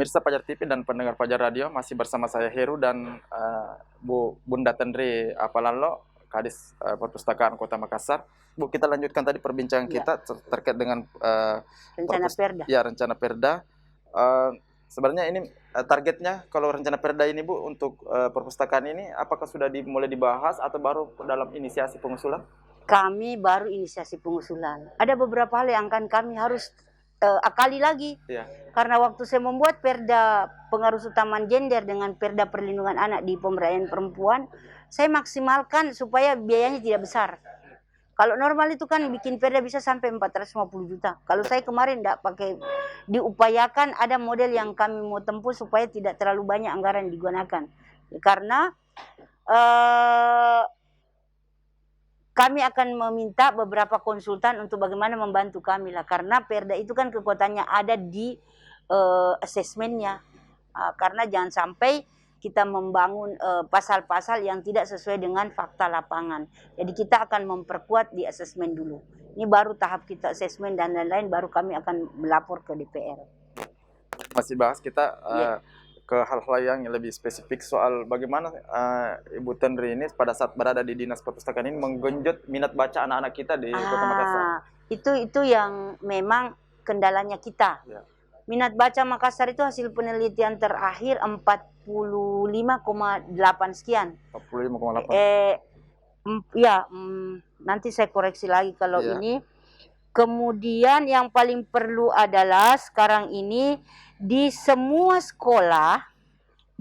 Pemirsa Fajar TV dan pendengar Fajar Radio, masih bersama saya Heru dan Bunda Tendri Apalalo, Kadis Perpustakaan Kota Makassar. Bu, kita lanjutkan tadi perbincangan kita terkait dengan rencana Perda. Ya, rencana Perda. Sebenarnya ini targetnya kalau rencana Perda ini, Bu, untuk perpustakaan ini apakah sudah mulai dibahas atau baru dalam inisiasi pengusulan? Kami baru inisiasi pengusulan. Ada beberapa hal yang akan kami harus akali lagi. Karena waktu saya membuat Perda pengaruh utama gender dengan Perda perlindungan anak di pemberdayaan perempuan, saya maksimalkan supaya biayanya tidak besar. Kalau normal itu kan bikin Perda bisa sampai 450 juta. Kalau saya kemarin tidak pakai, diupayakan ada model yang kami mau tempuh supaya tidak terlalu banyak anggaran digunakan. Karena kami akan meminta beberapa konsultan untuk bagaimana membantu kami lah. Karena Perda itu kan kekuatannya ada di asesmennya. Karena jangan sampai kita membangun pasal-pasal yang tidak sesuai dengan fakta lapangan. Jadi kita akan memperkuat di asesmen dulu. Ini baru tahap kita asesmen dan lain-lain, baru kami akan melapor ke DPR. Masih bahas kita ke hal-hal yang lebih spesifik soal bagaimana Ibu Tendri ini pada saat berada di Dinas Perpustakaan ini menggenjot minat baca anak-anak kita di Kota Makassar. Itu yang memang kendalanya kita. Minat baca Makassar itu hasil penelitian terakhir 45,8 sekian. 45,8. Nanti saya koreksi lagi kalau ini. Kemudian yang paling perlu adalah sekarang ini di semua sekolah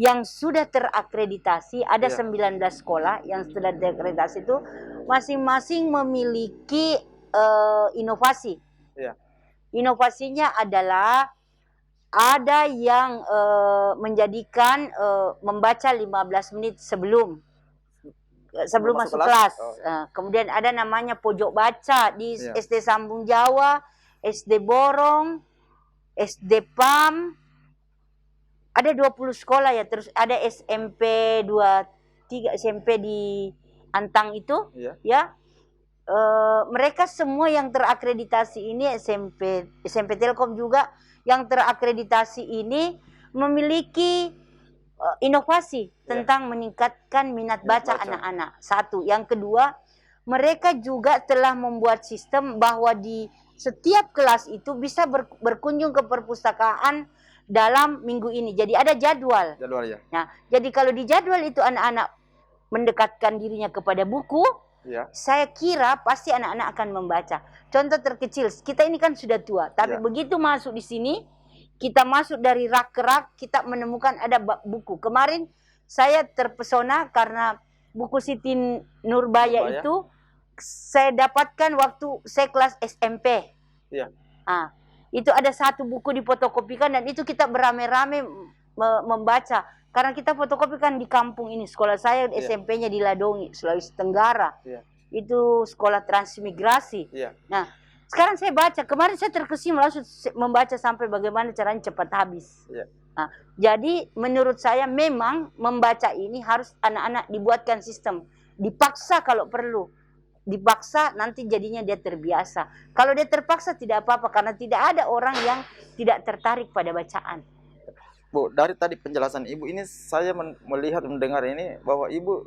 yang sudah terakreditasi, ada 19 sekolah yang sudah terakreditasi itu masing-masing memiliki inovasi. Inovasinya adalah ada yang menjadikan membaca 15 menit sebelum masuk kelas. Kemudian ada namanya pojok baca di SD Sambung Jawa, SD Borong, SD PAM. Ada 20 sekolah ya, terus ada SMP 23 SMP di Antang itu, mereka semua yang terakreditasi ini SMP Telkom juga yang terakreditasi ini memiliki inovasi tentang meningkatkan minat baca anak-anak. Satu, yang kedua, mereka juga telah membuat sistem bahwa di setiap kelas itu bisa berkunjung ke perpustakaan dalam minggu ini. Jadi ada jadwal. Nah, jadi kalau di jadwal itu anak-anak mendekatkan dirinya kepada buku, saya kira pasti anak-anak akan membaca. Contoh terkecil, kita ini kan sudah tua, tapi begitu masuk di sini, kita masuk dari rak ke rak, kita menemukan ada buku. Kemarin saya terpesona karena buku Siti Nurbaya itu saya dapatkan waktu saya kelas SMP. Itu ada satu buku difotokopikan dan itu kita beramai-ramai membaca. Karena kita fotokopikan di kampung ini, sekolah saya SMP-nya di Ladongi, Sulawesi Tenggara. Itu sekolah transmigrasi. Nah, sekarang saya baca, kemarin saya terkesima langsung membaca sampai bagaimana caranya cepat habis. Nah, jadi menurut saya memang membaca ini harus anak-anak dibuatkan sistem. Dipaksa kalau perlu. Dipaksa nanti jadinya dia terbiasa. Kalau dia terpaksa tidak apa-apa karena tidak ada orang yang tidak tertarik pada bacaan. Bu, dari tadi penjelasan Ibu ini saya melihat mendengar ini bahwa Ibu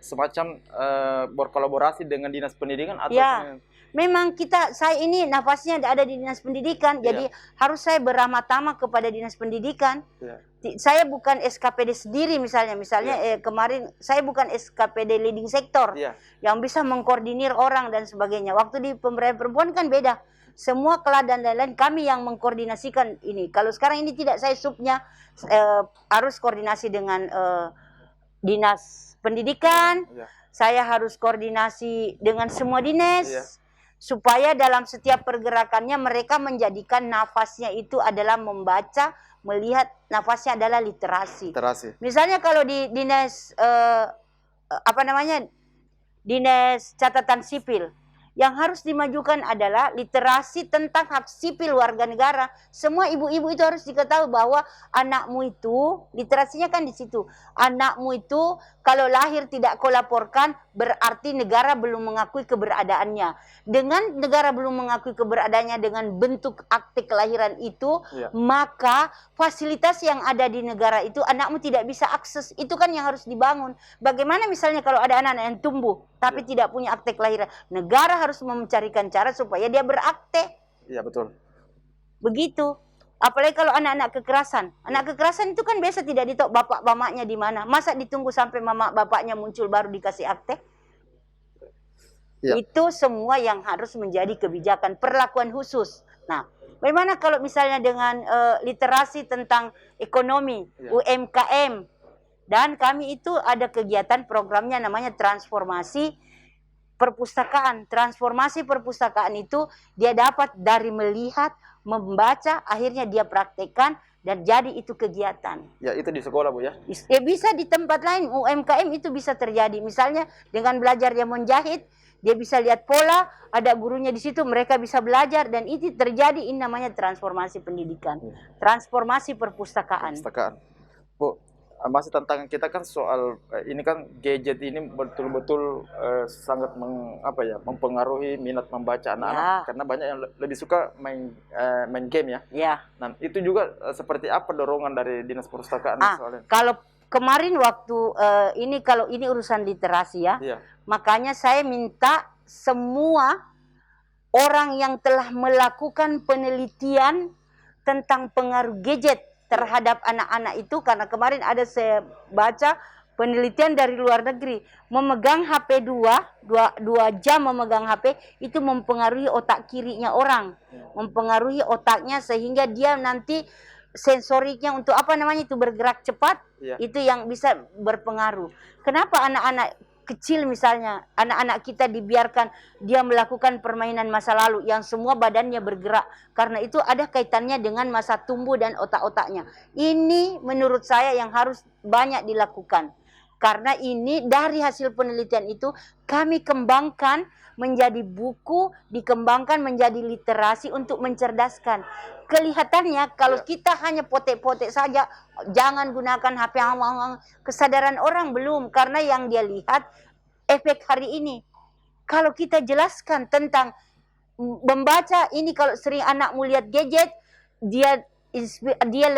semacam berkolaborasi dengan Dinas Pendidikan atau memang saya ini nafasnya ada di Dinas Pendidikan, jadi harus saya beramah-tamah kepada Dinas Pendidikan. Saya bukan SKPD sendiri misalnya kemarin saya bukan SKPD leading sektor yang bisa mengkoordinir orang dan sebagainya. Waktu di pemberdayaan perempuan kan beda. Semua kelas dan lain-lain kami yang mengkoordinasikan ini. Kalau sekarang ini tidak, saya subnya harus koordinasi dengan Dinas Pendidikan. Saya harus koordinasi dengan semua dinas. Supaya dalam setiap pergerakannya mereka menjadikan nafasnya itu adalah membaca, melihat nafasnya adalah literasi. Misalnya kalau di dinas Dinas Catatan Sipil, Yang harus dimajukan adalah literasi tentang hak sipil warga negara. Semua ibu-ibu itu harus diketahui bahwa anakmu itu, literasinya kan di situ. Anakmu itu kalau lahir tidak kau laporkan, berarti negara belum mengakui keberadaannya. Dengan negara belum mengakui keberadaannya dengan bentuk akte kelahiran itu, maka fasilitas yang ada di negara itu anakmu tidak bisa akses. Itu kan yang harus dibangun. Bagaimana misalnya kalau ada anak-anak yang tumbuh tapi tidak punya akte kelahiran, negara harus mencarikan cara supaya dia berakte. Iya, betul. Begitu. Apalagi kalau anak-anak kekerasan. Anak kekerasan itu kan biasa tidak ditahu bapak bapaknya di mana. Masa ditunggu sampai mama bapaknya muncul baru dikasih akte? Itu semua yang harus menjadi kebijakan perlakuan khusus. Nah, bagaimana kalau misalnya dengan literasi tentang ekonomi, UMKM, dan kami itu ada kegiatan programnya namanya transformasi perpustakaan. Transformasi perpustakaan itu dia dapat dari melihat, membaca, akhirnya dia praktekkan dan jadi itu kegiatan. Ya, itu di sekolah, Bu, ya? Ya bisa di tempat lain, UMKM itu bisa terjadi. Misalnya dengan belajar dia menjahit, dia bisa lihat pola, ada gurunya di situ, mereka bisa belajar dan itu terjadi. Ini namanya transformasi pendidikan, transformasi perpustakaan. Bu, masih tantangan kita kan soal ini kan gadget ini betul-betul sangat mempengaruhi minat membaca anak-anak, karena banyak yang lebih suka main game ya. Nah, itu juga seperti apa dorongan dari Dinas Perpustakaan soalnya? Kalau kemarin waktu kalau ini urusan literasi ya, makanya saya minta semua orang yang telah melakukan penelitian tentang pengaruh gadget terhadap anak-anak itu, karena kemarin ada saya baca penelitian dari luar negeri, memegang HP 2 jam memegang HP itu mempengaruhi otak kirinya orang, mempengaruhi otaknya sehingga dia nanti sensoriknya untuk itu bergerak cepat, itu yang bisa berpengaruh. Kenapa anak-anak kecil misalnya, anak-anak kita dibiarkan dia melakukan permainan masa lalu yang semua badannya bergerak, karena itu ada kaitannya dengan masa tumbuh dan otak-otaknya. Ini menurut saya yang harus banyak dilakukan, karena ini dari hasil penelitian itu kami kembangkan menjadi buku, dikembangkan menjadi literasi untuk mencerdaskan. Kelihatannya kalau kita hanya potek-potek saja, jangan gunakan HP, kesadaran orang belum, karena yang dia lihat efek hari ini. Kalau kita jelaskan tentang membaca ini, kalau sering anakmu lihat gadget, dia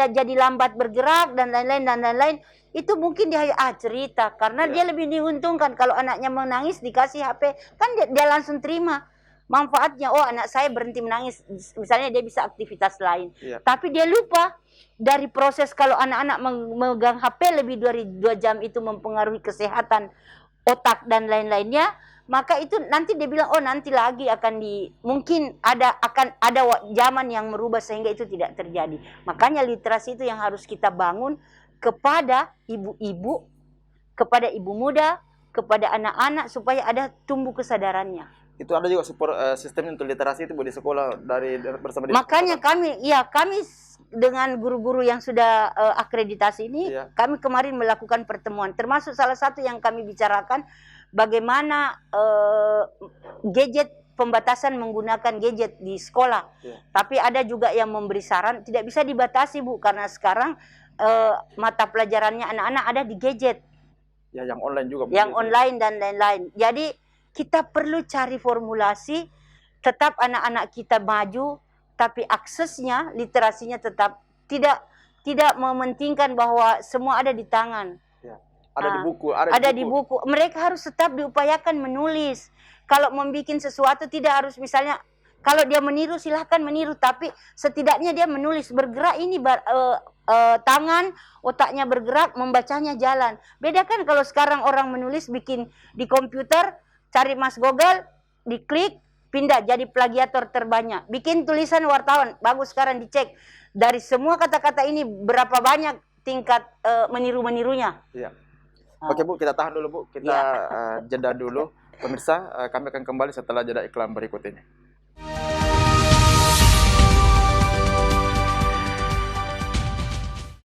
jadi lambat bergerak dan lain-lain, itu mungkin dia cerita, karena dia lebih diuntungkan kalau anaknya menangis dikasih HP, kan dia langsung terima manfaatnya. Oh, anak saya berhenti menangis, misalnya dia bisa aktivitas lain. Tapi dia lupa dari proses kalau anak-anak memegang HP lebih dari 2 jam itu mempengaruhi kesehatan otak dan lain-lainnya, maka itu nanti dia bilang, oh nanti lagi mungkin akan ada zaman yang merubah sehingga itu tidak terjadi. Makanya literasi itu yang harus kita bangun kepada ibu-ibu, kepada ibu muda, kepada anak-anak supaya ada tumbuh kesadarannya. Itu ada juga support sistem untuk literasi itu, Bu, di sekolah bersama dengan makanya kami dengan guru-guru yang sudah akreditasi ini, kami kemarin melakukan pertemuan, termasuk salah satu yang kami bicarakan bagaimana gadget, pembatasan menggunakan gadget di sekolah. Tapi ada juga yang memberi saran tidak bisa dibatasi, Bu, karena sekarang mata pelajarannya anak-anak ada di gadget. Ya, yang online juga. Yang online dan lain-lain. Jadi kita perlu cari formulasi tetap anak-anak kita maju, tapi aksesnya, literasinya tetap tidak mementingkan bahwa semua ada di tangan. Ada di buku. Ada di buku. Mereka harus tetap diupayakan menulis. Kalau membuat sesuatu tidak harus misalnya, kalau dia meniru silahkan meniru, tapi setidaknya dia menulis, bergerak ini tangan, otaknya bergerak, membacanya jalan. Beda kan kalau sekarang orang menulis bikin di komputer, cari Mas Google, diklik, pindah jadi plagiator terbanyak. Bikin tulisan wartawan, bagus, sekarang dicek. Dari semua kata-kata ini berapa banyak tingkat meniru-menirunya. Oke, Bu, kita tahan dulu, Bu. Kita jeda dulu. Pemirsa, kami akan kembali setelah jeda iklan berikut ini.